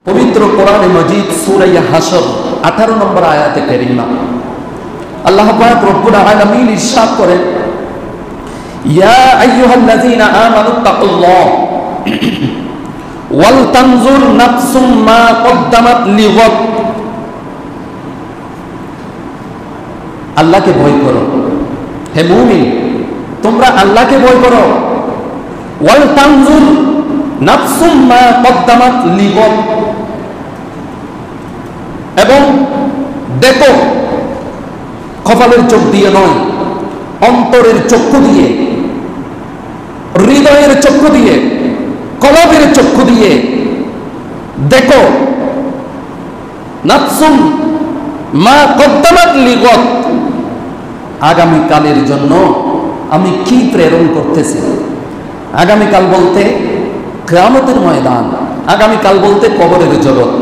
পবিত্র কোরআনে মজিদ সূরা হাশর 18 নম্বর আয়াতে কারিমা আল্লাহ পাক রব্বুল আলামিন ইরশাদ করেন, ইয়া আইয়ুহাল্লাযীনা আমানুত্তাকুল্লাহ ওয়াল তানজুর নাফসুম মা কদ্দামাত লিগাদ। আল্লাহকে ভয় করো হে মুমিন, তোমরা আল্লাহকে ভয় করো। ওয়াল তানজুর নাফসুম মা কদ্দামাত লিগাদ, এবং দেখো, কপালের চোখ দিয়ে নয়, অন্তরের চক্ষু দিয়ে, হৃদয়ের চক্ষু দিয়ে, কলবের চক্ষু দিয়ে দেখো, নাফসুম মা কদ্দামাত লিগাদ, আগামীকালের জন্য আমি কি প্রেরণ করতেছি। আগামীকাল বলতে কিয়ামতের ময়দান, আগামীকাল বলতে কবরের জগৎ,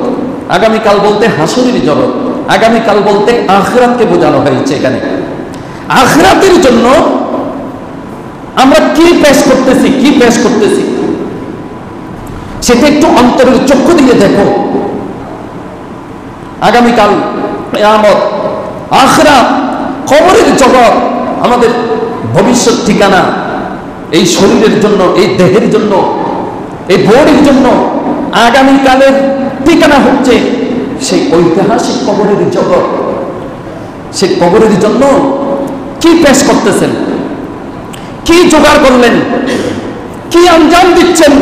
আগামীকাল বলতে হাসরের জগৎ, আগামীকাল বলতে আখিরাতকে বোঝানো হয়েছে। এখানে আখিরাতের জন্য আমরা কি পেশ করতেছি সেটা একটু অন্তরের চক্ষু দিয়ে দেখো। আগামীকাল কিয়ামত, আখিরাত, কবরের জগৎ আমাদের ভবিষ্যৎ ঠিকানা। এই শরীরের জন্য, এই দেহের জন্য, এই বডির জন্য আগামীকালের ঠিকানা হচ্ছে সেই ঐতিহাসিক কবরের জগৎ। সেই কবরের জন্য কি পেশ করতেছেন, কি জোগাড় করলেন, কি আঞ্জাম দিচ্ছেন,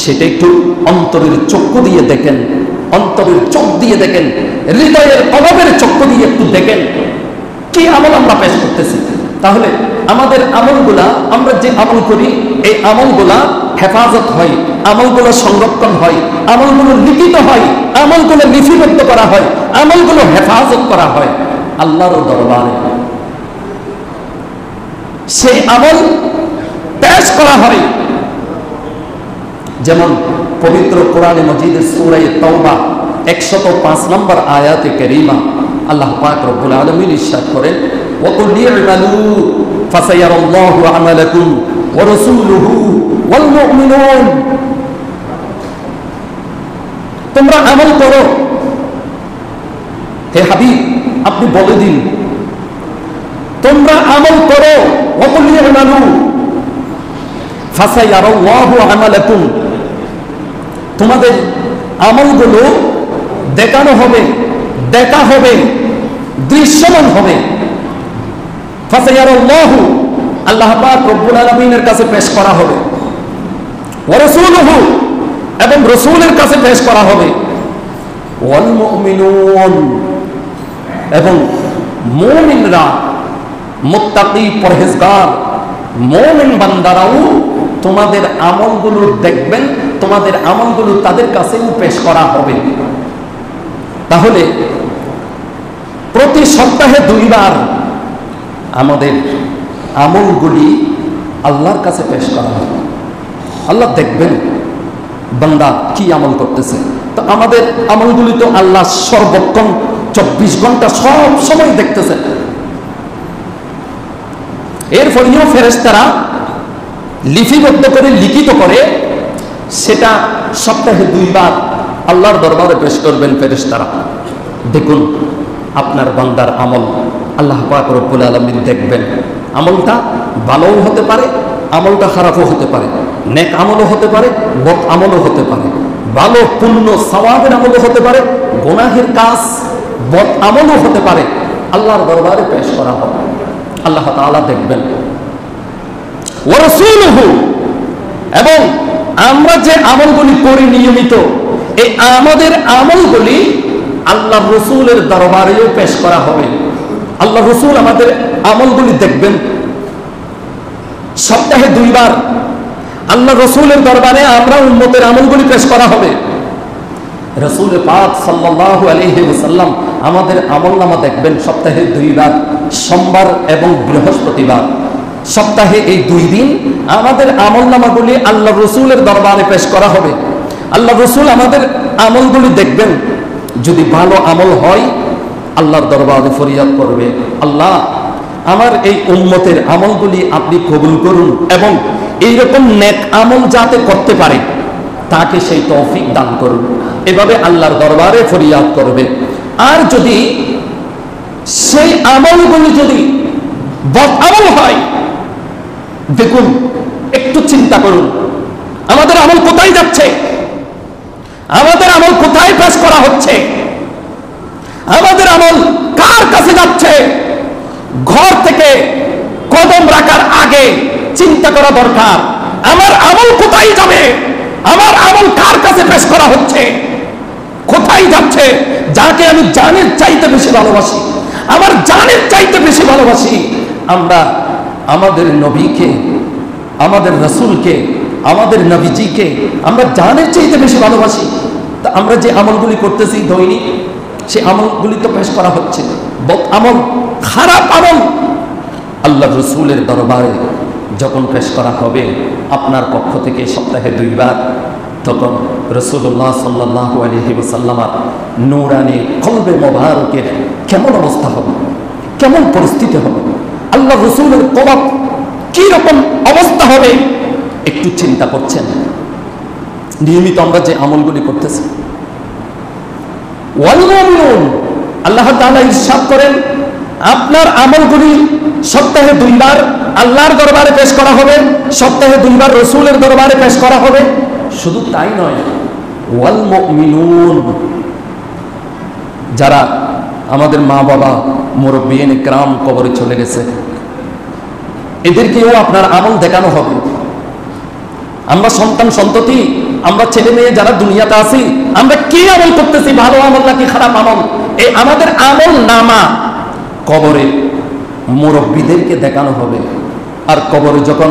সেটা একটু অন্তরের চক্ষু দিয়ে দেখেন, অন্তরের চোখ দিয়ে দেখেন, হৃদয়ের কলবের চক্ষু দিয়ে একটু দেখেন কি আমল আমরা পেশ করতেছি। তাহলে আমাদের আমলগুলা, আমরা যে আমল করি, এই আমলগুলা হেফাজত হয়, আমলগুলো সংরক্ষণ হয়, আমলগুলো লিখিত হয়, আমলগুলো লিপিবদ্ধ করা হয়, আমলগুলো হেফাজত করা হয় আল্লাহর দরবারে। সেই আমল পেশ করা হয়, যেমন পবিত্র কোরআনে মজিদের সূরা তাওবা 105 নম্বর আয়াতে কারিমা আল্লাহ পাক রব্বুল আলামিন ইরশাদ করেন, ওয়া কুল ই'মালু ফাসায়ারাল্লাহু আমালাকুম ওয়া রাসূলুহু ওয়াল মুমিনুন। তোমরা আমল করো, হে হাবিব আপনি বলে দিন, তোমরা আমল করো। ওয়া কুল ই'মালু ফাসায়ারাল্লাহু আমালাকুম, তোমাদের আমলগুলো দেখানো হবে, দেখা হবে, দৃশ্যমান হবে। ফাসায়ারাল্লাহু, আল্লাহ পাক রব্বুল আলামিনের কাছে পেশ করা হবে। ওয়া রাসূলুহু, এবং রাসূলের কাছে পেশ করা হবে। ওয়াল মুমিনুন, এবং মুমিনরা, মুত্তাকি পরহেজগার মুমিন বান্দারাও তোমাদের আমলগুলো দেখবেন, তোমাদের আমলগুলো তাদের কাছেও পেশ করা হবে। তাহলে প্রতি সপ্তাহে 2 বার আমাদের আমলগুলি আল্লাহর কাছে পেশ করা হবে। আল্লাহ দেখবেন বান্দা কি আমল করতেছে। তো আমাদের আমলগুলি তো আল্লাহ সর্বক্ষণ 24 ঘন্টা সব সময় দেখতেছেন। এরপরেও ফেরেশতারা লিপিবদ্ধ করে, লিখিত করে, সেটা সপ্তাহে 2 বার আল্লাহর দরবারে পেশ করবেন ফেরেশতারা। দেখুন আপনার বান্দার আমল আল্লাহ পাক রব্বুল আলামিন দেখবেন। আমলটা ভালোও হতে পারে, আমলটা খারাপও হতে পারে, নেক আমলও হতে পারে, বদ আমলও হতে পারে, ভালো পুণ্য সওয়াবের আমলও হতে পারে, গুনাহের কাজ বদ আমলও হতে পারে। আল্লাহর দরবারে পেশ করা হবে, আল্লাহ তাআলা দেখবেন। ওয়া রাসূলুহু, এবং আমরা যে আমলগুলি করি নিয়মিত, এই আমাদের আমলগুলি আল্লাহ রসুলের দরবারেও পেশ করা হবে। আল্লাহ রসুল আমাদের আমলগুলি দেখবেন। সপ্তাহে 2 বার আল্লাহ রসুলের দরবারে আমরা উম্মতের আমলগুলি পেশ করা হবে। রাসূল পাক সাল্লাল্লাহু আলাইহি ওয়াসাল্লাম আমাদের আমলনামা দেখবেন সপ্তাহে 2 বার, সোমবার এবং বৃহস্পতিবার। সপ্তাহে এই 2 দিন আমাদের আমলনামাগুলি আল্লাহ রসুলের দরবারে পেশ করা হবে। আল্লাহ রসুল আমাদের আমলগুলি দেখবেন। যদি ভালো আমল হয় আল্লাহর দরবারে ফরিয়াদ করবে, আল্লাহ আমার এই উম্মতের আমলগুলি আপনি কবুল করুন, এবং এইরকম নেক আমল যাতে করতে পারে, তাকে সেই তৌফিক দান করুন। এভাবে আল্লাহর দরবারে ফরিয়াদ করবে। আর যদি সেই আমলগুলি যদি বদ আমল হয়, দেখুন একটু চিন্তা করুন, আমাদের আমল কোথায় যাচ্ছে, আমাদের আমল কোথায় পেশ করা হচ্ছে, আমাদের আমল কার কাছে যাচ্ছে। ঘর থেকে কদম রাখার আগে চিন্তা করা দরকার, আমার আমল কোথায় যাবে, আমার আমল কার কাছে পেশ করা হচ্ছে, কোথায় যাচ্ছে। যাকে আমি জানের চাইতে বেশি ভালোবাসি, আমার জানের চাইতে বেশি ভালোবাসি, আমরা আমাদের নবীকে, আমাদের রাসূলকে, আমাদের নবীজিকে আমরা জানের চাইতে বেশি ভালোবাসি। তা আমরা যে আমলগুলি করতেছি দৈনিক, সেই আমলগুলি তো পেশ করা হচ্ছে বদ আমল, খারাপ আমল। আল্লাহ রসুলের দরবারে যখন পেশ করা হবে আপনার পক্ষ থেকে সপ্তাহে 2 বার, তখন রাসূলুল্লাহ সাল্লাল্লাহু আলাইহি ওয়াসাল্লামের নূরানি কলবে মোবারকের কেমন অবস্থা হবে, কেমন পরিস্থিতি হবে, আল্লাহ রসুলের কলব কি রকম অবস্থা হবে, একটু চিন্তা করছেন। নিয়মিত আমরা যে আমলগুলি করতেছি, ওয়াল মুমিনুন, আল্লাহ তাআলা ইরশাদ করেন আপনার আমলগুলি সপ্তাহে 2 বার আল্লাহর দরবারে পেশ করা হবে, সপ্তাহে 2 বার রাসূলের দরবারে পেশ করা হবে। শুধু তাই নয়, ওয়াল মুমিনুন, যারা আমাদের মা বাবা মুরব্বিয়ানে কেরাম কবরে চলে গেছে, এদেরকেও আপনার আমল দেখানো হবে। আমরা সন্তান সন্ততি, আমরা ছেলে মেয়ে যারা দুনিয়াতে আছি, আমরা কি আমল করতেছি, ভালো আমল নাকি খারাপ আমল, এই আমাদের আমল নামা কবরে মুরব্বিদেরকে দেখানো হবে। আর কবরে যখন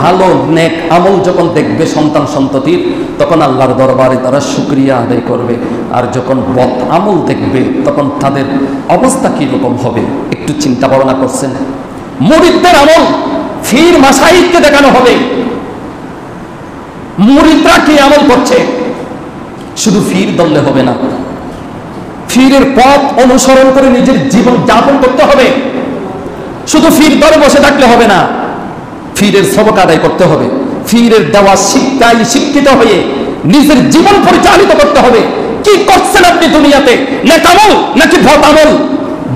ভালো নেক আমল যখন দেখবে সন্তান সন্ততির, তখন আল্লাহর দরবারে তারা শুকরিয়া আদায় করবে। আর যখন বদ আমল দেখবে, তখন তাদের অবস্থা কিরকম হবে একটু চিন্তা ভাবনা করছেন। মুরিদদের আমল ফির মাশাইখকে দেখানো হবে, মুরিদরা কি আমল করছে। শুধু ফির দললে হবে না, ফিরের পথ অনুসরণ করে নিজের জীবন যাপন করতে হবে। শুধু ফির দলে বসে থাকলে হবে না, ফিরের সবক আদায় করতে হবে, ফিরের দেওয়া শিক্ষায় শিক্ষিত হয়ে নিজের জীবন পরিচালিত করতে হবে। কি করছেন আপনি দুনিয়াতে, নেক আমল নাকি বদ আমল?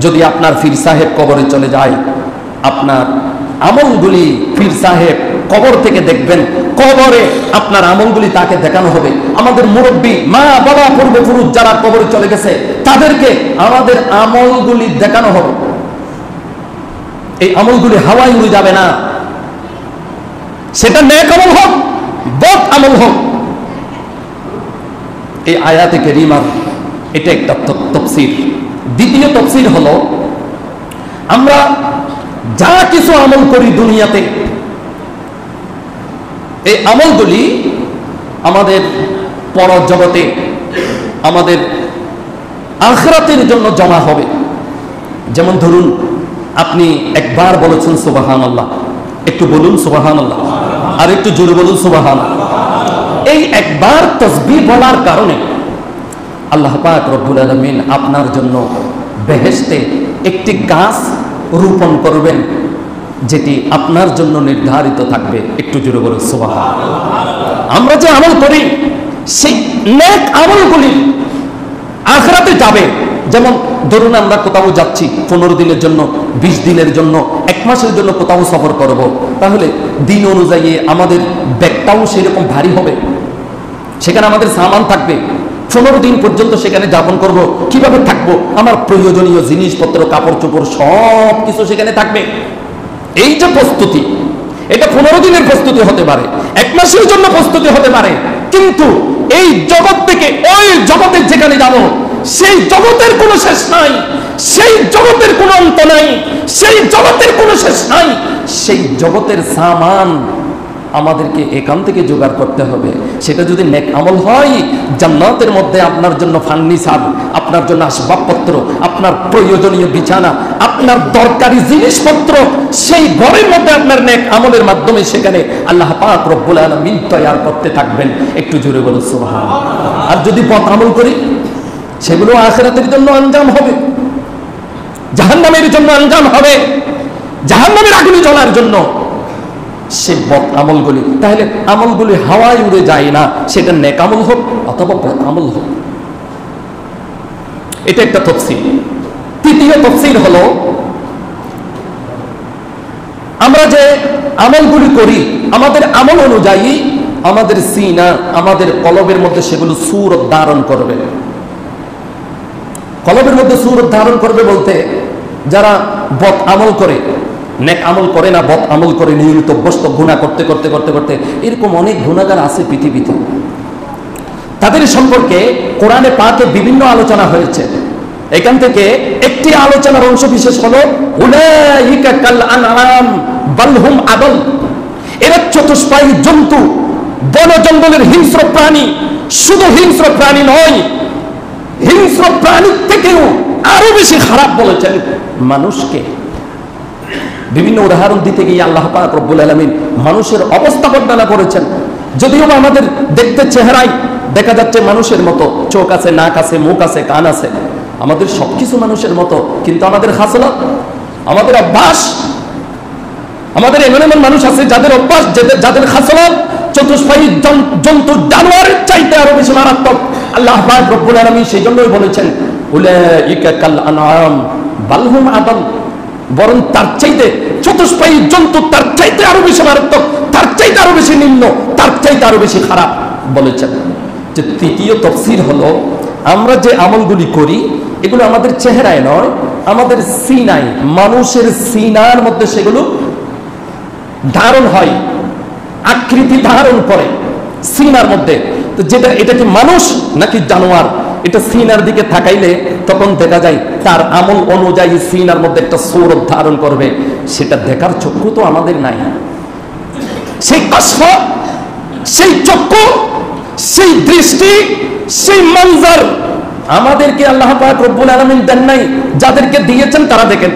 যদি আপনার পীর সাহেব কবরে চলে যায়, আপনার আমলগুলি পীর সাহেব কবর থেকে দেখবেন, কবরে আপনার আমলগুলি তাকে দেখানো হবে। আমাদের মুরব্বী মা বাবা পূর্বপুরুষ যারা কবরে চলে গেছে, তাদেরকে আমাদের আমলগুলি দেখানো হবে। এই আমলগুলি হাওয়ায় উড়ে যাবে না, সেটা নেক আমল হোক বদ আমল হোক। এই আয়াতে কারিমার এটা একটা তাফসীর। দ্বিতীয় তাফসীর হলো, আমরা যা কিছু আমল করি দুনিয়াতে, এই আমলগুলি আমাদের পরজগতে, আমাদের আখিরাতের জন্য জমা হবে। যেমন ধরুন, আপনি একবার বলেছেন সুবহানাল্লাহ, একটু বলুন সুবহানাল্লাহ, আর একটু জোরে বলুন সুবহানাল্লাহ। এই একবার তাসবিহ বলার কারণে আল্লাহ পাক রব্বুল আলামিন আপনার জন্য বেহেশতে একটি গাছ রোপণ করবেন, যেটি আপনার জন্য নির্ধারিত থাকবে। একটু জোরে বলুন সুবহানাল্লাহ। আমরা যে আমল করি, সেই নেক আমলগুলি আখিরাতে যাবে। যেমন ধরুন, আমরা কোথাও যাচ্ছি 15 দিনের জন্য, 20 দিনের জন্য, 1 মাসের জন্য কোথাও সফর করব, তাহলে দিন অনুযায়ী আমাদের ব্যাগটাও সেরকম ভারী হবে। সেখানে আমাদের সামান থাকবে, 15 দিন পর্যন্ত সেখানে যাপন করব। কিভাবে থাকবো? আমার প্রয়োজনীয় জিনিসপত্র, কাপড় চোপড় সব কিছু সেখানে থাকবে। এই যে প্রস্তুতি, এটা 15 দিনের প্রস্তুতি হতে পারে, 1 মাসের জন্য প্রস্তুতি হতে পারে। কিন্তু এই জগৎ থেকে ওই জগতে যেখানে যাব, সেই জগতের কোনো শেষ নাই, সেই জগতের কোনো অন্ত নাই, সেই জগতের কোনো শেষ নাই। সেই জগতের সামান আমাদেরকে এখান থেকে জোগাড় করতে হবে। সেটা যদি নেক আমল হয়, জান্নাতের মধ্যে আপনার জন্য ফার্নিচার, আপনার জন্য আসবাবপত্র, আপনার প্রয়োজনীয় বিছানা, আপনার দরকারি জিনিসপত্র, সেই ঘরের মধ্যে আপনার নেক আমলের মাধ্যমে সেখানে আল্লাহ পাক রব্বুল আলামিন তৈয়ার করতে থাকবেন। একটু জোরে বলুন সুবহানাল্লাহ। আর যদি বদ আমল করি, সেগুলো আখিরাতের জন্য আঞ্জাম হবে, জাহান্নামের জন্য আঞ্জাম হবে, জাহান্নামের আগুনে জ্বলার জন্য। সে বদ আমলগুলি, তাহলে আমলগুলি হাওয়ায় উড়ে যায় না, সেটা নেক আমল হোক অথবা বদ আমল হোক। এটা একটা তাফসীর। তৃতীয় তাফসীর হলো, আমরা যে আমলগুলি করি আমাদের আমল অনুযায়ী আমাদের সিনা, আমাদের কলবের মধ্যে সেগুলো সূরত ধারণ করবে। কলবের মধ্যে সূরত ধারণ করবে বলতে, যারা বদ আমল করে, নেক আমল করে না, বদ আমল করে নিয়মিত অভ্যস্ত, গুনাহ করতে করতে করতে করতে, এরকম অনেক গুনাহগার আছে পৃথিবীতে। তাদের সম্পর্কে কোরআনে পাকে বিভিন্ন আলোচনা হয়েছে। এখান থেকে একটি আলোচনার অংশ বিশেষ হলো উলাইকা কাল আনআম বাল হুম আদল। এরা চতুষ্পায়ী জন্তু, বন জঙ্গলের হিংস্র প্রাণী। শুধু হিংস্র প্রাণী নয়, হিংস্র প্রাণীর থেকেও আরো বেশি খারাপ বলেছেন মানুষকে। বিভিন্ন উদাহরণ দিতে গিয়ে আল্লাহ পাক রব্বুল আলামিন মানুষের অবস্থা বর্ণনা করেছেন। যদিও আমাদের দেখতে চেহারায় দেখা যাচ্ছে মানুষের মতো, চোখ আছে, নাক আছে, মুখ আছে, কান আছে, আমাদের সবকিছু মানুষের মতো, কিন্তু আমাদের খাসলত, আমাদের অভ্যাস, আমাদের এমন এমন মানুষ আছে যাদের অভ্যাস, যাদের খাসলত চতুষ্পায়ী জন্তু জানোয়ারের চাইতে আরো বেশি মারাত্মক। আল্লাহ পাক রব্বুল আলামিন সেই জন্যই বলেছেন উলাইকা কাল আনআম বাল হুম আদল, বরং তার চাইতে চতুষ্পায়ী জন্তু তার চাইতে আরো বেশি মারাত্মক, তার চাইতে আরো বেশি নিম্ন, তার চাইতে আরো বেশি খারাপ বলেছেন। যে তৃতীয় তাফসীর হলো, আমরা যে আমলগুলি করি এগুলো আমাদের চেহারায় নয়, আমাদের সিনায়, মানুষের সিনার মধ্যে সেগুলো ধারণ হয়, আকৃতি ধারণ করে সিনার মধ্যে। তো যেটা, এটা কি মানুষ নাকি জানোয়ার, এটা সিনার দিকে তাকাইলে তখন দেখা যায় তার আমল অনুযায়ী সিনার মধ্যে একটা সূরত ধারণ করবে। সেটা দেখার চক্ষু তো আমাদের নাই। সেই কষ্ট, সেই চক্ষু, সেই দৃষ্টি, সেই মঞ্জর আমাদেরকে আল্লাহ পাক রব্বুল আলামিন দেন নাই। যাদেরকে দিয়েছেন তারা দেখেন।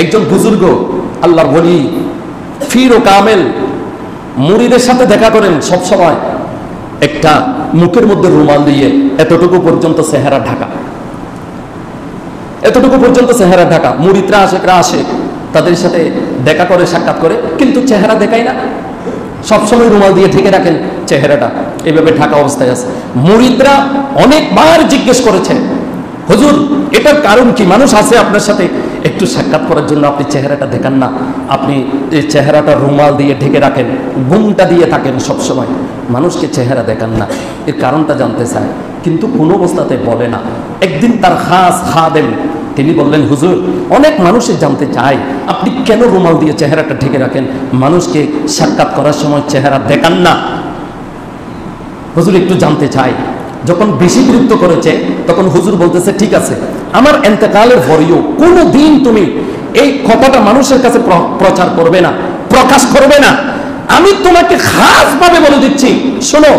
একজন বুজুর্গ আল্লাহর ওলি ফির ও কামেল মুরিদের সাথে দেখা করেন সব সময়, একটা মুখের মধ্যে রুমাল দিয়ে এতটুকু পর্যন্ত চেহারা ঢাকা, এতটুকু পর্যন্ত চেহারা ঢাকা। মুরিদরা আশেকরা আসে, তাদের সাথে দেখা করে, সাক্ষাৎ করে, কিন্তু চেহারা দেখায় না, সবসময় রুমাল দিয়ে ঢেকে রাখেন চেহারাটা, এভাবে ঢাকা অবস্থায় আছে। মুরিদরা অনেকবার জিজ্ঞেস করেছে, হুজুর এটার কারণ কি? মানুষ আছে আপনার সাথে, একটু সাক্ষাৎ করার জন্য আপনি চেহারাটা দেখান না, আপনি এই চেহারাটা রুমাল দিয়ে ঢেকে রাখেন, ঘুমটা দিয়ে থাকেন সবসময়, মানুষকে চেহারা দেখান না, এর কারণটা জানতে চায়, কিন্তু কোনো অবস্থাতে বলে না। একদিন তার খাস খাদেম তিনি বললেন, হুজুর অনেক মানুষের জানতে চায় আপনি কেন রুমাল দিয়ে চেহারাটা ঢেকে রাখেন, মানুষকে সাক্ষাৎ করার সময় চেহারা দেখান না, হুজুর একটু জানতে চাই। যখন বেশি বিরক্ত করেছে তখন হুজুর বলতেছে, ঠিক আছে, আমার ইন্তেকালের পরেও কোনো দিন তুমি এই কথাটা মানুষের কাছে প্রচার করবে না, প্রকাশ করবে না, আমি তোমাকে খাসভাবে বলে দিচ্ছি, শোনো,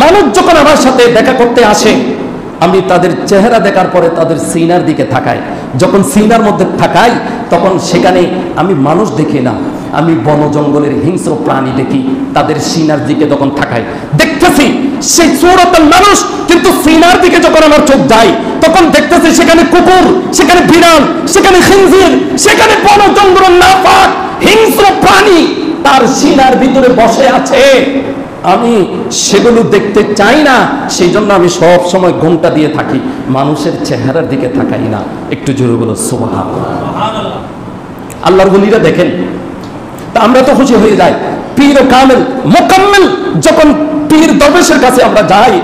মানুষ যখন আমার সাথে দেখা করতে আসে আমি তাদের চেহারা দেখার পরে তাদের সিনার দিকে তাকাই, যখন সিনার মধ্যে তাকাই তখন সেখানে আমি মানুষ দেখি না, আমি বন জঙ্গলের হিংস্র প্রাণী দেখি, তাদের সিনার দিকে তখন তাকাই, দেখতেছি সেই সূরতের মানুষ, কিন্তু সিনার দিকে যখন আমার চোখ যায় তখন দেখতেছি সেখানে কুকুর, সেখানে বিড়াল, সেখানে খিনজির, সেখানে বন জঙ্গল নাপাক হিংস্র প্রাণী তার সিনার ভিতরে বসে আছে। আমি সেগুলো দেখতে চাই না, সেই জন্য আমি সব সময় ঘুমটা দিয়ে থাকি, মানুষের চেহারার দিকে তাকাই না। একটু জোরে বলো সুবহানাল্লাহ। আল্লাহর ওলিরা দেখেন, তা আমরা তো খুশি হয়ে যাই। পীর ও কামেল মুকাম্মিল যখন পীর দরবেশের কাছে আমরা যাই,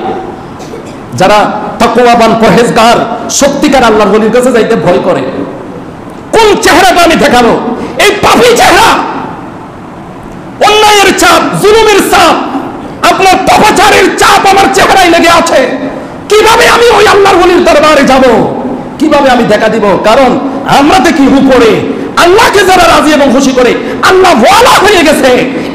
যারা তাকওয়াবান পরহেজগার সত্যিকার আল্লাহর ওলির কাছে যাইতে ভয় করে, কোন চেহারাটা আমি দেখাবো? এই পাপী চেহারা, অন্যায়ের চাপ, জুলুমের চাপ, আপনার পাপাচারের চাপ আমার চেহারায় লেগে আছে, কিভাবে আমি ওই আল্লাহর ওলির দরবারে যাব, কিভাবে আমি দেখা দিব? কারণ আমরা দেখি উপরে আল্লাহকে যারা রাজি এবং খুশি করে আল্লাহ ওয়ালা হয়ে গেছে,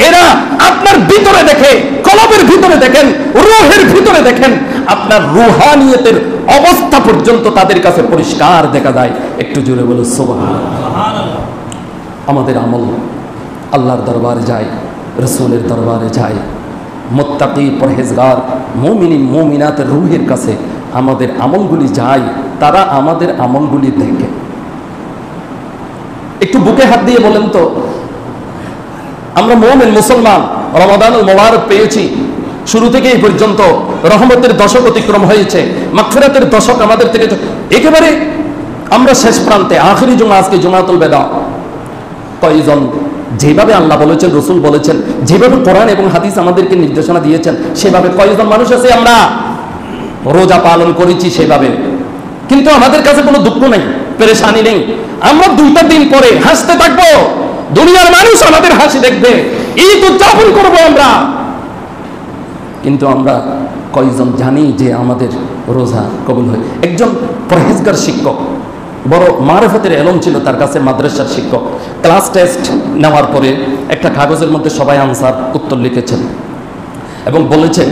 এরা আপনার ভিতরে দেখে, কলবের ভিতরে দেখেন, রূহের ভিতরে দেখেন, আপনার রুহানিয়তের অবস্থা পর্যন্ত তাদের কাছে পরিষ্কার দেখা যায়। একটু জোরে বলো সুবহানাল্লাহ। আমাদের আমল আল্লাহর দরবারে যায়, রাসূলের দরবারে যায়, মুত্তাকি পরহেজগার মুমিনিন মুমিনাতের রূহের কাছে আমাদের আমলগুলি যায়, তারা আমাদের আমলগুলি দেখে। একটু বুকে হাত দিয়ে বলেন তো, আমরা মুমিন মুসলমান, রমাদানুল মুবারক পেয়েছি, শুরু থেকে এই পর্যন্ত রহমতের দশক অতিক্রম হয়েছে, মাগফিরাতের দশক আমাদের থেকে একেবারে আমরা শেষ প্রান্তে, আখিরি জুমা আজকে জুমাতুল বেদা। কয়জন যেভাবে আল্লাহ বলেছেন, রসুল বলেছেন, যেভাবে কোরআন এবং হাদিস আমাদেরকে নির্দেশনা দিয়েছেন, সেভাবে কয়জন মানুষ আছে আমরা রোজা পালন করেছি সেভাবে? কিন্তু আমাদের কাছে কোনো দুঃখ নেই, পেরেশানি নেই। আমরা 2টা দিন পরে হাসতে থাকবো, দুনিয়ার মানুষ আমাদের হাসি দেখবে, ঈদ উদযাপন করবো আমরা। কিন্তু আমরা কয়জন জানি যে আমাদের রোজা কবুল হয়? একজন পরহেজগার শিক্ষক, বড় মারেফতের এলম ছিল তার কাছে, মাদ্রাসার শিক্ষক, ক্লাস টেস্ট নেওয়ার পরে একটা কাগজের মধ্যে সবাই আনসার উত্তর লিখেছেন এবং বলেছেন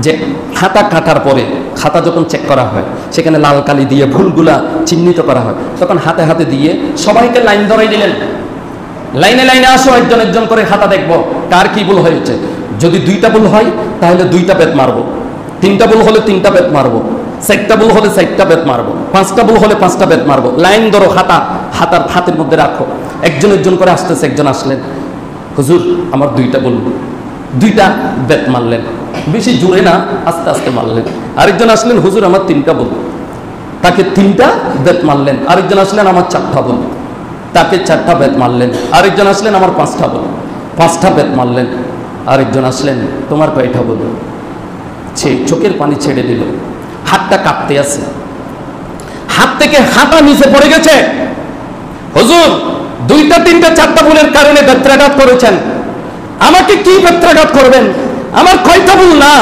যে খাতা কাটার পরে, খাতা যখন চেক করা হয় সেখানে লাল কালি দিয়ে ভুলগুলা চিহ্নিত করা হয়, তখন হাতে হাতে দিয়ে সবাইকে লাইন ধরাই দিলেন, লাইনে লাইনে আসো, একজন একজন করে খাতা দেখবো কার কি ভুল হয়েছে। যদি 2টা ভুল হয় তাহলে 2টা বেত মারবো, 3টা ভুল হলে 3টা বেত মারবো, 4টা ভুল হলে 4টা বেত মারবো, 5টা ভুল হলে 5টা বেত মারবো। লাইন ধরো, হাতার হাতের মধ্যে রাখো, একজন একজন করে আসতেছে। একজন আসলেন, হুজুর আমার 2টা ভুল, 2টা বেত মারলেন, বেশি জোরে না, আস্তে আস্তে মারলেন। আরেকজন আসলেন, হুজুর আমার 3টা ভুল, তাকে 3টা বেত মারলেন। আরেকজন আসলেন, আমার 4টা ভুল, তাকে 4টা বেত মারলেন। আরেকজন আসলেন, আমার 5টা ভুল, 5টা বেত মারলেন। আরেকজন আসলেন, তোমার কয়টা ভুল? সে চোখের পানি ছেড়ে দিল, হাতটা কাঁপতে আছে, হাত থেকে হাতা নিচে পড়ে গেছে। হুজুর 2টা 3টা 4টা ভুলের কারণে বেত্রাঘাত করেছেন, আমাকে কি বেত্রাঘাত করবেন? আমার কয়টা ভুল না,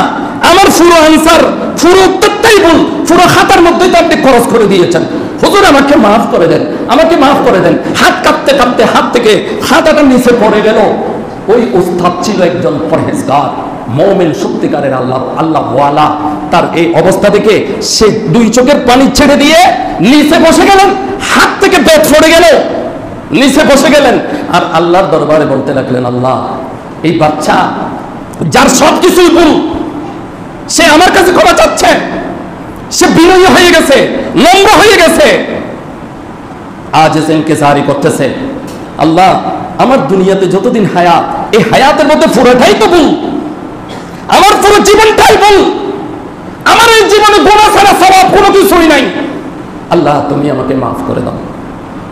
আমার পুরো আনসার, পুরো উত্তরটাই ভুল, পুরো খাতার মধ্যেই তো আপনি খরচ করে দিয়েছেন। হুজুর আমাকে মাফ করে দেন, আমাকে মাফ করে দেন। হাত কাঁপতে কাঁপতে হাত থেকে খাতাটা নিচে পড়ে গেল। ওই উস্তাদ ছিল একজন পরহেজগার, মুমিন, সত্যিকারের আল্লাহ ওয়ালা। তার এই অবস্থা থেকে সে 2 চোখের পানি ছেড়ে দিয়ে নিচে বসে গেলেন, হাত থেকে বেত পড়ে গেল, নিচে বসে গেলেন আর আল্লাহর দরবারে বলতে লাগলেন, আল্লাহ এই বাচ্চা যার সব কিছুই ভুল, সে আমার কাছে ক্ষমা চাচ্ছে, সে বিনয়ী হয়ে গেছে, নম্র হয়ে গেছে, আজ এসে ইনকিসারি করতেছে। আল্লাহ আমার দুনিয়াতে যতদিন হায়াত, এই হায়াতের মধ্যে পুরোটাই তো ভুল, আমার পুরো জীবনটাই ভুল, আমার এই জীবনে গুনাহ ছাড়া সওয়াব কোনো কিছুই নাই, আল্লাহ তুমি আমাকে মাফ করে দাও।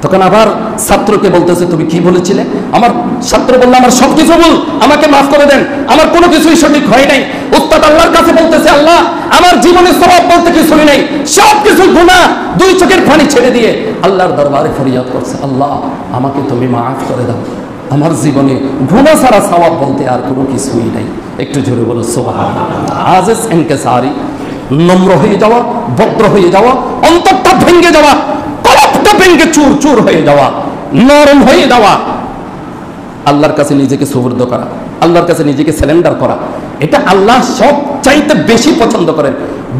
তখন আবার ছাত্রকে বলতেছে, তুমি কি বলেছিলে? আমার ছাত্র বলল, আমার সবকিছু ভুল, আমাকে মাফ করে দেন, আমার কোনো কিছুই সঠিক হয় নাই। উস্তাদ আল্লাহর কাছে বলতেছে, আল্লাহ আমার জীবনে সওয়াব বলতে কিছুই নাই, সবকিছু গুনাহ। 2 চোখের পানি ছেড়ে দিয়ে আল্লাহর দরবারে ফরিয়াদ করছে, আল্লাহ আমাকে তুমি মাফ করে দাও, আমার জীবনে গুনাহ ছাড়া সওয়াব বলতে আর কোনো কিছুই নাই। একটু জোরে বলো সুবহানাল্লাহ। আজিজ ইনকিসারি, নম্র হয়ে যাওয়া, ভদ্র হয়ে যাওয়া, অন্তরটা ভেঙে যাওয়া, কলবটা ভেঙে চুর চুর হয়ে যাওয়া, নরম হয়ে যাওয়া, আল্লাহর কাছে নিজেকে সুবর্দ করা, আল্লাহর কাছে নিজেকে সারেন্ডার করা, এটা আল্লাহ সব চাইতে বেশি পছন্দ করেন,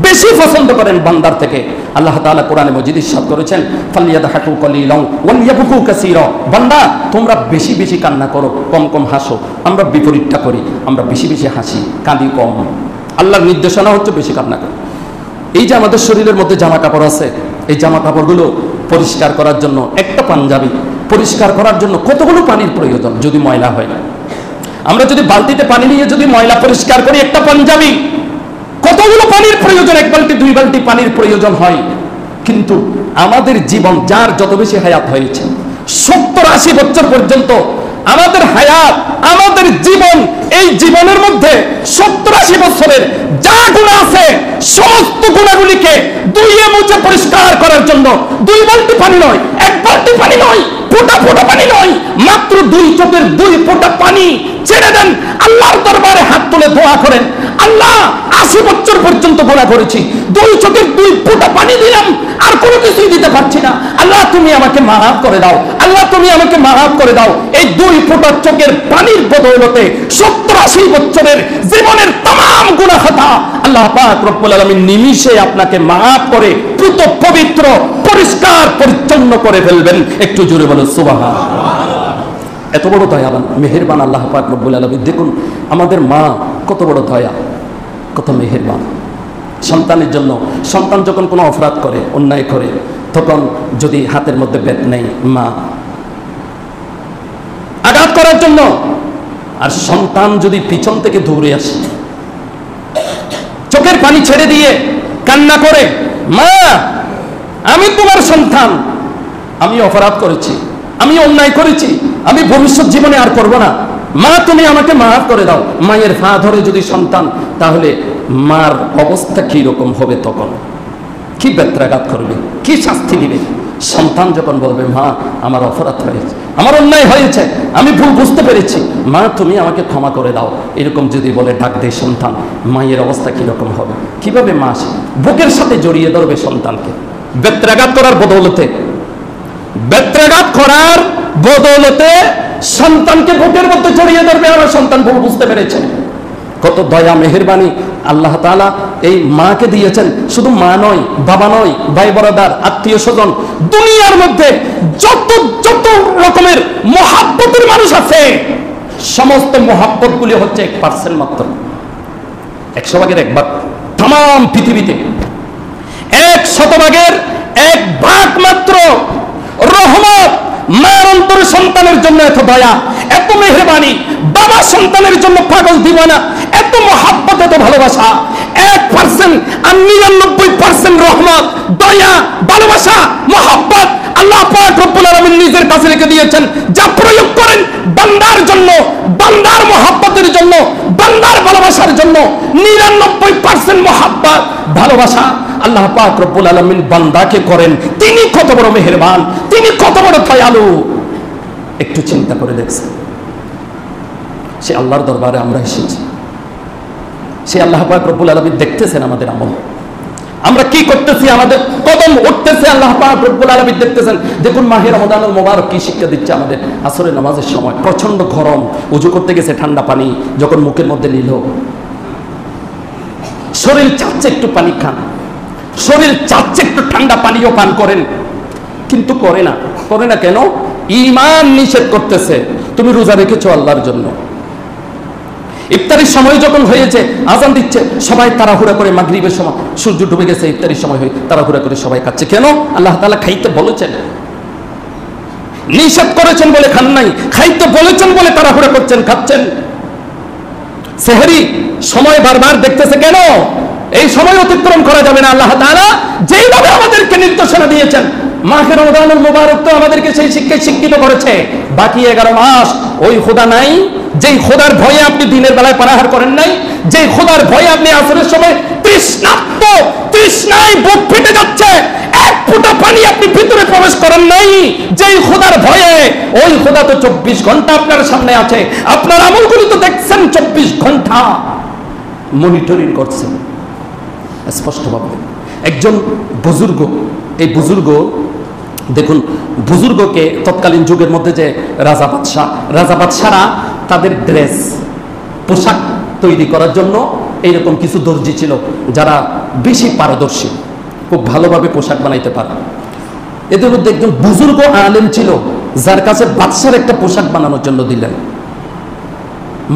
বেশি পছন্দ করেন বান্দার থেকে। আল্লাহ তাআলা কোরআনে মজিদ ইরশাদ করেছেন, ফালিয়াদহাকু কলিলান ওয়ালিয়াবকু কাসীরা। বান্দা তোমরা বেশি বেশি কান্না করো, কম কম হাসো। আমরা বিপরীতটা করি, আমরা বেশি বেশি হাসি, কাঁদি কম। আল্লাহর নির্দেশনা হচ্ছে বেশি কান্না করো। এই যে আমাদের শরীরের মধ্যে জামা কাপড় আছে, এই জামা কাপড়গুলো পরিষ্কার করার জন্য, একটা পাঞ্জাবি পরিষ্কার করার জন্য কতগুলো পানির প্রয়োজন যদি ময়লা হয়? আমরা যদি বালতিতে পানি নিয়ে যদি ময়লা পরিষ্কার করি একটা পাঞ্জাবি, কতগুলো পানির প্রয়োজন? 1 বালতি 2 বালতি পানির প্রয়োজন হয়। কিন্তু আমাদের জীবন, যার যত বেশি হায়াত হয়েছে, 70-80 বছর পর্যন্ত আমাদের হায়াত, আমাদের জীবন, এই জীবনের মধ্যে 70-80 বছরের যা গুনাহ আছে, সমস্ত গুনাহগুলিকে ধুয়ে মুছে পরিষ্কার করার জন্য 2 বালতি পানি নয়, 1 বালতি পানি নয়, ফোঁটা ফোঁটা পানি নয়, মাত্র 2 চোখের 2 ফোঁটা পানি ছেড়ে দেন, আল্লাহর দরবারে হাত তুলে দোয়া করেন, আল্লাহ 80 বছর পর্যন্ত গুনাহ করেছি, 2 চোখের 2 ফোঁটা পানি দিলাম, আর কোনো কিছুই দিতে পারছি না, আল্লাহ তুমি আমাকে মাফ করে দাও, আল্লাহ তুমি আমাকে মাফ করে দাও। এই 2 ফোঁটা চোখের পানির বদৌলতে 70-80 বছরের জীবনের तमाम গুনাহ খাতা আল্লাহ পাক রব্বুল আলামিন নিমিষে আপনাকে মাফ করে পুত পবিত্র পরিষ্কার পরিচ্ছন্ন করে ফেলবেন। একটু জোরে বলো সুবহানাল্লাহ। এত বড় দয়াবান মেহেরবান আল্লাহ পাক রব্বুল আলামিন। দেখুন আমাদের মা কত বড় দয়া, কত মেহেরবান সন্তানের জন্য। সন্তান যখন কোনো অপরাধ করে, অন্যায় করে, তখন যদি হাতের মধ্যে বেত নেই, মা আঘাত করার জন্য আর সন্তান যদি পিছন থেকে দৌড়ে আসে, চোখের পানি ছেড়ে দিয়ে কান্না করে, মা আমি তোমার সন্তান, আমি অপরাধ করেছি, আমি অন্যায় করেছি, আমি ভবিষ্যৎ জীবনে আর করব না, মা তুমি আমাকে মাফ করে দাও, মায়ের পা ধরে যদি সন্তান, তাহলে মার অবস্থা কি রকম হবে? তখন কি ব্যত্রাঘাত করবে, কি শাস্তি দিবে? সন্তান যখন বলবে মা আমার অপরাধ হয়েছে, আমার অন্যায় হয়েছে, আমি ভুল বুঝতে পেরেছি, মা তুমি আমাকে ক্ষমা করে দাও, এরকম যদি বলে ডাক দেয় সন্তান, মায়ের অবস্থা কিরকম হবে? কিভাবে মা বুকের সাথে জড়িয়ে ধরবে সন্তানকে, ব্যত্রাঘাত করার বদৌলতে, ব্যত্রাঘাত করার বদৌলতে সন্তানকে বুকের মধ্যে জড়িয়ে ধরবে। আমার সন্তান ভুল বুঝতে পেরেছে। কত দয়া মেহেরবানি আল্লাহ তাআলা এই মাকে দিয়েছেন। শুধু মা নয়, বাবা নয়, ভাই বরাদার, আত্মীয় স্বজন, দুনিয়ার মধ্যে যত যত রকমের মহাব্বতের মানুষ আছে, সমস্ত মহাব্বত গুলি হচ্ছে 1% মাত্র, 100 ভাগের 1 ভাগ। তাম পৃথিবীতে 100 ভাগের 1 ভাগ মাত্র রহমত। মার অন্তরে সন্তানের জন্য এত দয়া, এত মেহেরবানি, বাবা সন্তানের জন্য পাগল দিওয়ানা, এত মহাব্বত, এত ভালোবাসা। 1% আর 99% রহমত, দয়া, ভালোবাসা, মহাব্বত আল্লাহ পাক রব্বুল আলামিন নিজের কাছে রেখে দিয়েছেন, যা প্রয়োগ করেন বান্দার জন্য, বান্দার মহাব্বতের জন্য, বান্দার ভালোবাসার জন্য। 99% মহাব্বত, ভালোবাসা আল্লাহ পাক রব্বুল আলামিন বান্দাকে করেন। তিনি কত বড় মেহেরবান, তিনি কত বড় দয়ালু, একটু চিন্তা করে দেখছেন? সে আল্লাহর দরবারে আমরা এসেছি, সে আল্লাহ পাক রব্বুল আলামিন দেখতেছেন আমাদের আমল, আমরা কি করতেছি, আমাদের কদম উঠতেছে, আল্লাহ পাক রব্বুল আলামিন দেখতেছেন। দেখুন মাহে রমাদানুল মুবারক কি শিক্ষা দিচ্ছে আমাদের। আসরের নামাজের সময় প্রচন্ড গরম, ওযু করতে গেছে, ঠান্ডা পানি যখন মুখের মধ্যে নিল, শরীর চাচ্ছে একটু পানি খান, শরীর চাচ্ছে একটু ঠান্ডা পানিও পান করেন, কিন্তু করে না। করে না কেন? ঈমান নিষেধ করতেছে। তুমি রোজা রেখেছো আল্লাহর জন্য। ইফতারির সময় যখন হয়েছে, আজান দিচ্ছে, সবাই তাড়াহুড়া করে, মাগরিবের সময় সূর্য ডুবে গেছে, ইফতারির সময় হয়ে তাড়াহুড়া করে সবাই খাচ্ছে। কেন? আল্লাহ তাআলা খাইতে বলেছেন, নিষেধ করেছেন বলে খান নাই, খাইতে বলেছেন বলে তাড়াহুড়া করছেন, খাচ্ছেন। সেহরি সময় বারবার দেখতেছে, কেন? এই সময় অতিক্রম করা যাবে না। আল্লাহ তাআলা যেইভাবে আমাদেরকে নির্দেশনা দিয়েছেন, মাহে রমাদানুল মুবারক তো আমাদেরকে সেই শিক্ষায় শিক্ষিত করেছে। বাকি 11 মাস ওই খোদা নাই, যেই খোদার ভয়ে আপনি দিনের বেলায় পানাহার করেন নাই, যেই খোদার ভয়ে আপনি আসরের সময় তৃষ্ণার্ত, তৃষ্ণায় বুক ফেটে যাচ্ছে, এক ফোঁটা পানি আপনি ভিতরে প্রবেশ করেন নাই, যেই খোদার ভয়ে, ওই খোদা তো 24 ঘন্টা আপনার সামনে আছে, আপনার আমলগুলি তো দেখছেন 24 ঘন্টা মনিটরিং করছেন। স্পষ্টভাবে একজন বুজুর্গ, এই বুজুর্গ দেখুন, বুজুর্গকে তৎকালীন যুগের মধ্যে যে রাজা বাদশারা তাদের ড্রেস, পোশাক তৈরি করার জন্য এইরকম কিছু দর্জি ছিল যারা বেশি পারদর্শী, খুব ভালোভাবে পোশাক বানাইতে পারে। এদের মধ্যে একজন বুজুর্গ আলেম ছিল, যার কাছে বাদশার একটা পোশাক বানানোর জন্য দিলেন।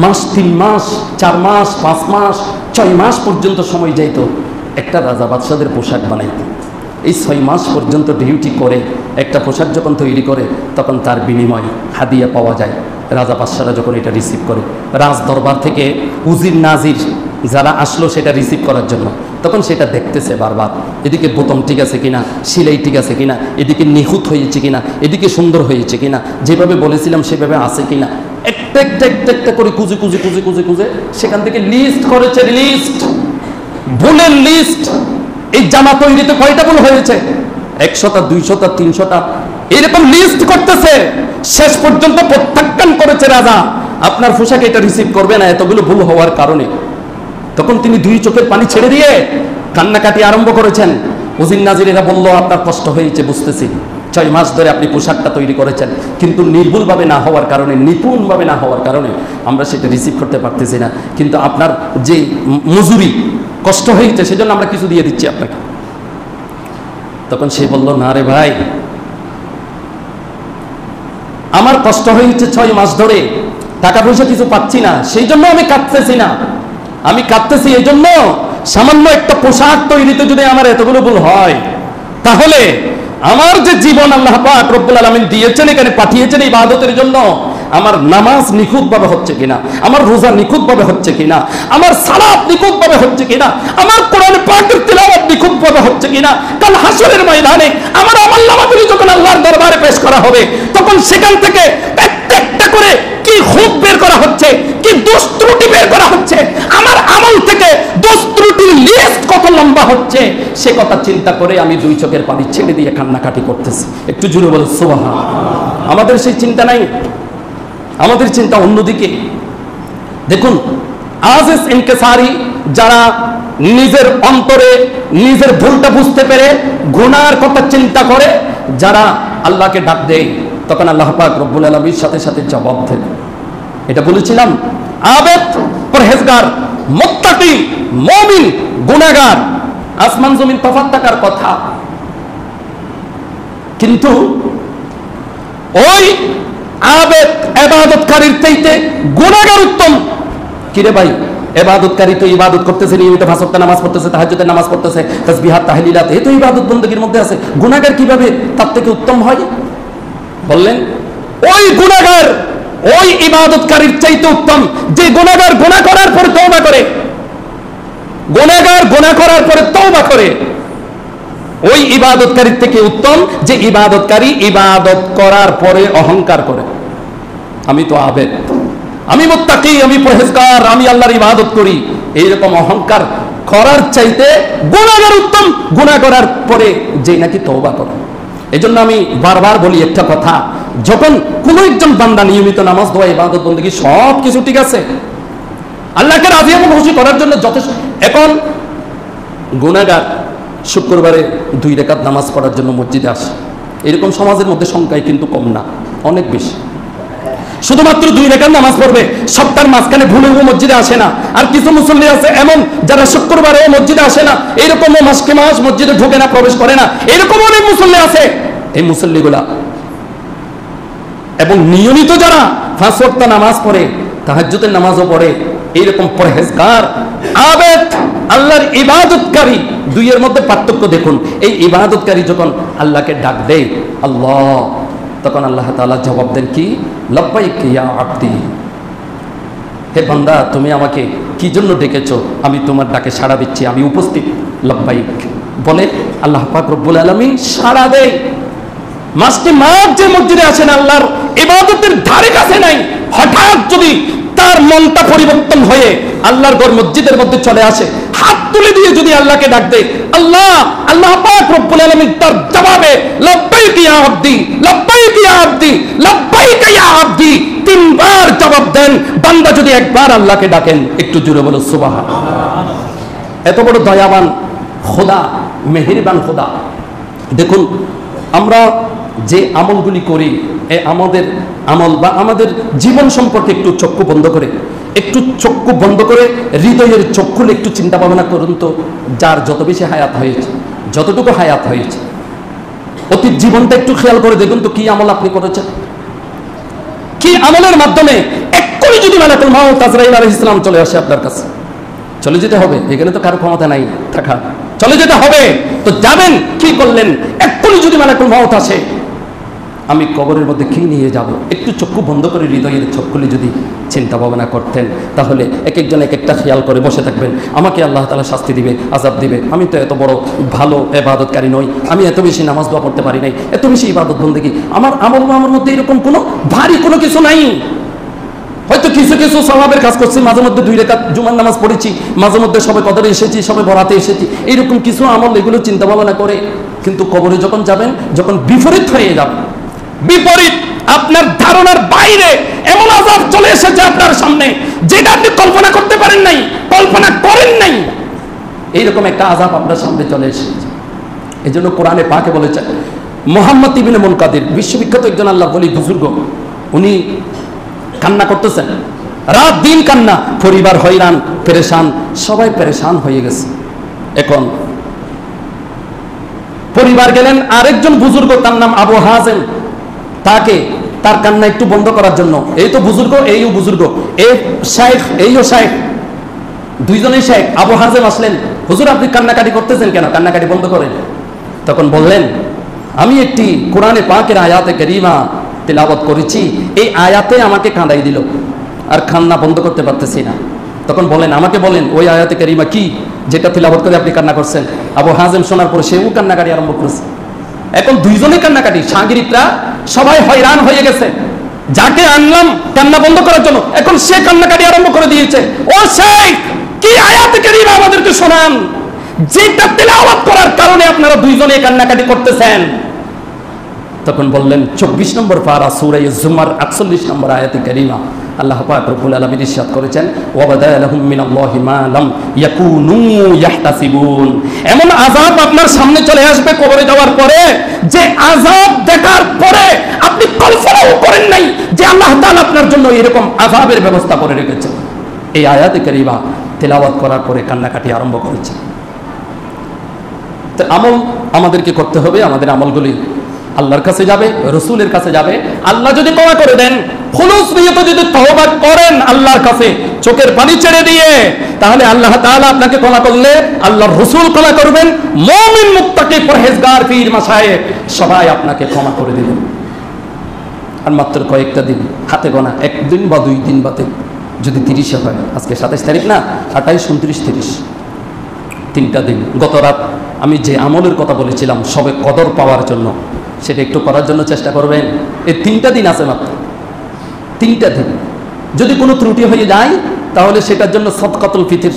মাস, 3 মাস, 4 মাস, 5 মাস, 6 মাস পর্যন্ত সময় যাইত একটা রাজা বাদশাদের পোশাক বানাইতে। এই 6 মাস পর্যন্ত ডিউটি করে একটা পোশাক যখন তৈরি করে, তখন তার বিনিময় হাদিয়া পাওয়া যায়। রাজা বাদশারা যখন এটা রিসিভ করে, রাজ দরবার থেকে উজির নাজির যারা আসলো সেটা রিসিভ করার জন্য, তখন সেটা দেখতেছে বারবার, এদিকে বোতাম ঠিক আছে কিনা, সেলাই ঠিক আছে কিনা, এদিকে নিখুঁত হয়েছে কিনা, এদিকে সুন্দর হয়েছে কিনা, যেভাবে বলেছিলাম সেভাবে আছে কিনা, একটা একটা একটা একটা করে কুজে কুজে কুজে কুজে কুজে সেখান থেকে লিস্ট করেছে, লিস্ট, ভুলের লিস্ট। এই জামা তৈরিতে কয়টা ভুল হয়েছে? 100টা, 200টা, 300টা, এরকম লিস্ট করতেছে। শেষ পর্যন্ত প্রত্যাখ্যান করেছে রাজা, আপনার পোশাক এটা রিসিভ করবে না এতগুলো ভুল হওয়ার কারণে। তখন তিনি 2 চোখের পানি ছেড়ে দিয়ে কান্নাকাটি আরম্ভ করেছেন। উজির নাজিরেরা বলল, আপনার কষ্ট হয়েছে বুঝতেছি, 6 মাস ধরে আপনি পোশাকটা তৈরি করেছেন, কিন্তু নির্ভুলভাবে না হওয়ার কারণে, নিপুণভাবে না হওয়ার কারণে আমরা সেটা রিসিভ করতে পারতেছি না, কিন্তু আপনার যে মজুরি, কষ্ট হয়েছে, সেজন্য আমরা কিছু দিয়ে দিচ্ছি আপনাকে। তখন সে বলল, না রে ভাই, আমার কষ্ট হয়েছে 6 মাস ধরে, টাকা পয়সা কিছু পাচ্ছি না, সেই জন্য আমি কাঁদতেছি না। আমি কাঁদতেছি এই জন্য, সামান্য একটা পোশাক তৈরিতে যদি আমার এতগুলো ভুল হয়, তাহলে আমার যে জীবন আল্লাহ পাক রব্বুল আলামিন দিয়েছেন, এখানে পাঠিয়েছেন ইবাদতের জন্য, আমার নামাজ নিখুঁতভাবে হচ্ছে কিনা, আমার রোজা নিখুঁতভাবে হচ্ছে কিনা, আমার সালাত নিখুঁতভাবে হচ্ছে কিনা, আমার কোরআন পাকের তিলাওয়াত নিখুঁতভাবে হচ্ছে কিনা। কাল হাসরের ময়দানে আমার আমলনামাগুলি যখন আল্লাহর দরবারে পেশ করা হবে, তখন সেখান থেকে প্রত্যেকটা করে কি খুঁত বের করা হচ্ছে, কি দোষ ত্রুটি বের করা হচ্ছে, আমার আমল থেকে দোষ ত্রুটির লিস্ট কত লম্বা হচ্ছে, সে কথা চিন্তা করে আমি দুই চোখের পানি ছেড়ে দিয়ে কান্নাকাটি করতেছি। একটু জোরে বলো সুবহানাল্লাহ। আমাদের সেই চিন্তা নাই, আমাদের চিন্তা অন্যদিকে। দেখুন, আজিজ ইনকিসারি যারা নিজের অন্তরে নিজের ভুলটা বুঝতে পেরে গুনার কথা চিন্তা করে, যারা আল্লাহকে ডাক দেয়, তখন আল্লাহ পাক রব্বুল আলামিনের সাথে সাথে জবাব দেন। এটা বলেছিলাম, আবেদ পরহেজগার, মুত্তাকি, মুমিন, গুনাহগার, আসমান জমিন তফাৎ থাকার কথা। কিন্তু ওই আবেদ ইবাদতকারীর চাইতে গুনাহগার উত্তম। কিরে ভাই, ইবাদতকারী তো ইবাদত করতেছে, নিয়মিত পাঁচ ওয়াক্ত নামাজ পড়তেছে, তাহাজ্জুদের নামাজ পড়তেছে, তাসবিহাত তাহলিলাত, এই তো ইবাদত বندگির মধ্যে আছে। গুনাহগার কিভাবে তার থেকে উত্তম হয়? বললেন ওই গুনাহগার ওই ইবাদতকারীর চাইতে উত্তম যে গুনাহগার গুনাহ করার পরে তওবা করে, গুনাহগার গুনাহ করার পরে তওবা করে। ওই ইবাদতকারীর থেকে উত্তম যে ইবাদতকারী ইবাদত করার পরে অহংকার করে, আমি তো আবেদ, আমি মুত্তাকি, আমি পরহেজগার, আমি আল্লাহর ইবাদত করি, এইরকম অহংকার করার চাইতে গুনাহগার উত্তম, গুনাহ করার পরে যে নাকি তওবা করে। এজন্য আমি বারবার বলি একটা কথা, যখন কোন একজন বান্দা নিয়মিত নামাজ, দোয়া, ইবাদত, বندگی সব কিছু ঠিক আছে, আল্লাহকে রাজি এবং খুশি করার জন্য যথেষ্ট। এখন গুনাহগার শুক্রবারে 2 রাকাত নামাজ পড়ার জন্য মসজিদে আসে, এরকম সমাজের মধ্যে সংখ্যায় কিন্তু কম না, অনেক বেশি। শুধুমাত্র 2 রাকাত নামাজ পড়বে, সপ্তাহের মাঝখানে ভুলেও মসজিদে আসে না। আর কিছু মুসল্লি আছে এমন যারা শুক্রবারেও মসজিদে আসে না, এরকমও মাসকে মাস মসজিদে ঢোকে না, প্রবেশ করে না, এরকম অনেক মুসল্লি আছে। এই মুসল্লিগুলা এবং নিয়মিত যারা 5 ওয়াক্ত নামাজ পড়ে, তাহাজ্জুদের নামাজও পড়ে, এইরকম পরহেজগার, আবেদ, আল্লাহর ইবাদতকারী, দুইয়ের মধ্যে পার্থক্য দেখুন। এই ইবাদতকারী যখন আল্লাহকে ডাক দেয় আল্লাহ, তখন আল্লাহ তাআলা জবাব দেন কি? লাব্বাইক ইয়া আবদি, হে বান্দা তুমি আমাকে কি জন্য ডেকেছো, আমি তোমার ডাকে সাড়া দিচ্ছি, আমি উপস্থিত, লাব্বাইক বলে আল্লাহ পাক রব্বুল আলামিন সাড়া দেয়। মাসটি মাস যে মসজিদে আসেন, আল্লাহর ইবাদতের ধারে কাছে নাই, হঠাৎ যদি তার মনটা পরিবর্তন হয়ে আল্লাহর ঘর মসজিদের মধ্যে চলে আসে, হাত তুলে দিয়ে যদি আল্লাহকে ডাক দেয় আল্লাহ, আল্লাহ পাক রব্বুল আলামিন তার জবাবে লাব্বাইক ইয়া আবদি, লাব্বাইক ইয়া আবদি, লাব্বাইক ইয়া আবদি 3 বার জবাব দেন। বান্দা যদি একবার আল্লাহকে ডাকেন, একটু জোরে বলো সুবহানাল্লাহ। এত বড় দয়াবান খোদা, মেহেরবান খোদা। দেখুন, আমরা যে আমলগুলি করি, আমাদের আমল বা আমাদের জীবন সম্পর্কে একটু চক্ষু বন্ধ করে, একটু চক্ষু বন্ধ করে হৃদয়ের চক্ষু একটু চিন্তা ভাবনা করুন তো, যার যত বেশি হায়াত হয়েছে, যতটুকু হায়াত হয়েছে, অতীত জীবনটা একটু খেয়াল করে দেখুন তো কি আমল আপনি করেছেন, কি আমলের মাধ্যমে এক্ষুনি যদি মালাকুল মাউত আজরাইল আলাইহিস সালাম চলে আসে আপনার কাছে, চলে যেতে হবে, এখানে তো কারো ক্ষমতা নাই থাকা, চলে যেতে হবে, তো যাবেন, কি করলেন? এক্ষুনি যদি মালাকুল মাউত আসে, আমি কবরের মধ্যে কি নিয়ে যাব? একটু চক্ষু বন্ধ করে হৃদয়ের চক্ষুলি যদি চিন্তা ভাবনা করতেন, তাহলে এক একজন এক একটা খেয়াল করে বসে থাকবেন, আমাকে আল্লাহ তাআলা শাস্তি দিবে, আযাব দিবে, আমি তো এত বড় ভালো ইবাদতকারী নই, আমি এত বেশি নামাজ দোয়া পড়তে পারি নাই, এত বেশি ইবাদত বন্দেগী, আমার আমার মধ্যে এরকম কোনো ভারী কোনো কিছু নাই। হয়তো কিছু কিছু সওয়াবের কাজ করছি, মাঝে মধ্যে 2 রাকাত জুমার নামাজ পড়েছি, মাঝে মধ্যে সবে কদরে এসেছি, সবে বরাতে এসেছি, এইরকম কিছু আমল, এগুলো চিন্তা ভাবনা করে। কিন্তু কবরে যখন যাবেন, যখন বিপরীত হয়ে যাবে, বিপরীত আপনার ধারণার বাইরে এমন আযাব চলে এসেছে আপনার সামনে, যেটা আপনি কল্পনা করতে পারেন নাই, কল্পনা করেন নাই, এইরকম একটা আযাব আপনার সামনে চলে এসেছে। এই জন্য কোরআনে পাকে বলেছে, মুহাম্মদ ইবনে মুনকাদির, বিশ্ববিখ্যাত একজন আল্লাহর ওলি বুজুর্গ, উনি কান্না করতেছেন, রাত দিন কান্না, পরিবার হয়রান, পেরেশান, সবাই পেরেশান হয়ে গেছে। এখন পরিবার গেলেন আরেকজন বুজুর্গ, তার নাম আবু হাজেম, তাকে তার কান্না একটু বন্ধ করার জন্য, এই তো বুজুর্গ, এইও বুজুর্গ, এই শাইখ, এইও শাইখ, দুইজনেই শাইখ। আবু হাজেম আসলেন, হুজুর আপনি কান্নাকাটি করতেছেন কেন, কান্নাকাটি বন্ধ করেন। তখন বললেন, আমি একটি কোরআনে পাকের আয়াতে কারিমা তিলাওয়াত করেছি, এই আয়াতে আমাকে কাঁদাই দিল, আর কান্না বন্ধ করতে পারতেছি না। তখন বলেন, আমাকে বলেন ওই আয়াতে কারিমা কি যেটা তিলাওয়াত করে আপনি কান্না করছেন? আবু হাজেম শোনার পর সেও কান্নাকাটি আরম্ভ করেছে। এখন দুইজনে কান্নাকাটি, সাগরিকরা সবাই হয়রান হয়ে গেছে। যাকে আনলাম কান্না বন্ধ করার জন্য, এখন সে কান্নাকাটি আরম্ভ করে দিয়েছে। ও শেখ, কি আয়াতে কারিমা আমাদেরকে শোনান যেটা তিলাওয়াত করার কারণে আপনারা দুইজনে কান্নাকাটি করতেছেন? তখন বললেন 24 নম্বর পারা সূরা জুমার 48 নম্বর আয়াতে কারিমা। আল্লাহ পাক রব্বুল আলামিন ইরশাদ করেছেন, ওয়া বাদালাহুম মিনাল্লাহি মা লাম ইয়াকুনু ইয়াহতাসিবুন। এমন আযাব আপনার সামনে চলে আসবে কবরে যাওয়ার পরে, যে আযাব দেখার পরে আপনি কল্পনাও করেন নাই যে আল্লাহ তাআলা আপনার জন্য এরকম আযাবের ব্যবস্থা করে রেখেছেন। এই আয়াতে কারিমা তেলাওয়াত করার পরে কান্নাকাটি আরম্ভ করেছে। তো আমল আমাদেরকে করতে হবে, আমাদের আমলগুলি আল্লাহর কাছে যাবে, রসুলের কাছে যাবে। আল্লাহ যদি ক্ষমা করে দেন, খুলুস নিয়তে যদি তওবা করেন আল্লাহর কাছে চোখের পানি ছেড়ে দিয়ে, তাহলে আল্লাহ তাআলা আপনাকে ক্ষমা করলে আল্লাহর রসুল ক্ষমা করবেন, মুমিন মুত্তাকি পরহেজগার পীর মাশায়েখ সবাই আপনাকে ক্ষমা করে দিবেন। আর মাত্র কয়েকটা দিন হাতে গোনা, একদিন বা 2 দিন বাদে যদি 30 হয়, আজকে 27 তারিখ না, 28, 29, 30, 3টা দিন। গত রাত আমি যে আমলের কথা বলেছিলাম সবে কদর পাওয়ার জন্য, সেটা একটু করার জন্য চেষ্টা করবেন। এই 3টা দিন আছে মাত্র, 3টা দিন। যদি কোনো ত্রুটি হয়ে যায় তাহলে সেটার জন্য সদকাতুল ফিতর,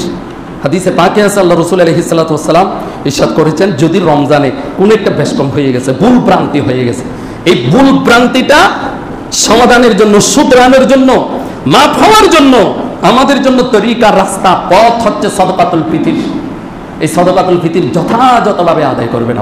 হাদিসে পাকে আছে আল্লাহ রাসূল আলাইহিস সালাতু ওয়াস সালাম ইরশাদ করেছেন, যদি রমজানে কোনো একটা বেশকম হয়ে গেছে, ভুল ভ্রান্তি হয়ে গেছে, এই ভুল ভ্রান্তিটা সমাধানের জন্য, শুধরানোর জন্য, মাফ হওয়ার জন্য আমাদের জন্য তরিকা, রাস্তা, পথ হচ্ছে সদকাতুল ফিতর। এই সদকাতুল ফিতর যথাযথভাবে আদায় করবেন।